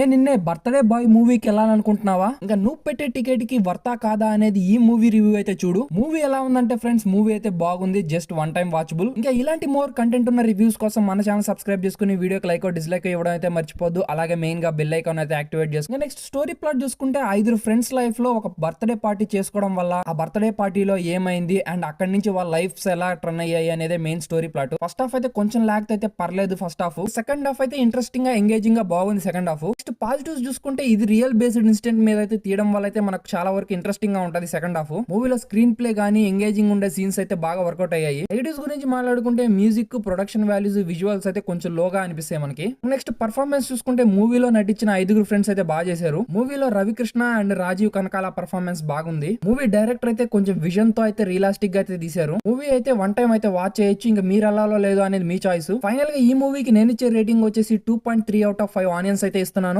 నిన్నే birthday boy మూవీకి వెళ్ళాలనుకుంటున్నావా? ఇంకా నువ్వు పెట్టే టికెట్ కి వర్తా కాదా అనేది ఈ మూవీ రివ్యూ అయితే చూడు. మూవీ ఎలా ఉందంటే ఫ్రెండ్స్, మూవీ అయితే బాగుంది, జస్ట్ వన్ టైం వాచబుల్. ఇంకా ఇలాంటి మోర్ కంటెంట్ ఉన్న రివ్యూస్ కోసం మన ఛానల్ సబ్స్క్రైబ్ చేసుకుని వీడియోకి లైక్ డిస్లైక్ ఇవ్వడం అయితే మర్చిపోద్దు. అలాగే మెయిన్ గా బెల్ ఐకాన్ అయితే యాక్టివేట్ చేసుకుని. నెక్స్ట్ స్టోరీ ప్లాట్ చూసుకుంటే 5 ఫ్రెండ్స్ లైఫ్ లో ఒక బర్త్డే పార్టీ చేసుకోవడం వల్ల ఆ బర్త్డే పార్టీలో ఏమైంది అండ్ అక్కడి నుంచి వాళ్ళ లైఫ్స్ ఎలా రన్ అయ్యాయి అనేది main story plot. First half అయితే కొంచెం లాగ్ అయితే పర్లేదు ఫస్ట్ హాఫ్. సెకండ్ హాఫ్ అయితే ఇంట్రెస్టింగ్ గా ఎంగేజింగ్ గా బాగుంది సెకండ్ హాఫ్. పాజిటివ్స్ చూసుకుంటే ఇది రియల్ బేస్డ్ ఇన్సిడెంట్ మీద అయితే తీయడం వల్ల అయితే మనకు చాలా వరకు ఇంట్రెస్టింగ్ గా ఉంటది సెకండ్ హాఫ్. మూవీలో స్క్రీన్ ప్లే గానీ ఎంగేజింగ్ ఉండే సీన్స్ అయితే బాగా వర్కౌట్ అయ్యాయి. నెగటివ్స్ గురించి మాట్లాడుకుంటే మ్యూజిక్, ప్రొడక్షన్ వాల్యూస్, విజువల్స్ అయితే కొంచెం లోగా అనిపిస్తాయి మనకి. నెక్స్ట్ పర్ఫార్మెన్స్ చూసుకుంటే మూవీలో నటించిన 5 ఫ్రెండ్స్ అయితే బాగా చేశారు. మూవీలో రవికృష్ణ అండ్ రాజీవ్ కనకాల పర్ఫార్మెన్స్ బాగుంది. మూవీ డైరెక్టర్ అయితే కొంచెం విజన్ తో అయితే రియలిస్టిక్ గా అయితే తీశారు. మూవీ అయితే వన్ టైం అయితే వాచ్ చేయొచ్చు. ఇంకా మీరు అల్లాలో లేదో అనేది మీ చాయిస్. ఫైనల్ గా ఈ మూవీకి నేను ఇచ్చే రేటింగ్ వచ్చేసి 2.3 out of 5 ఆనియన్స్ అయితే ఇస్తున్నాను.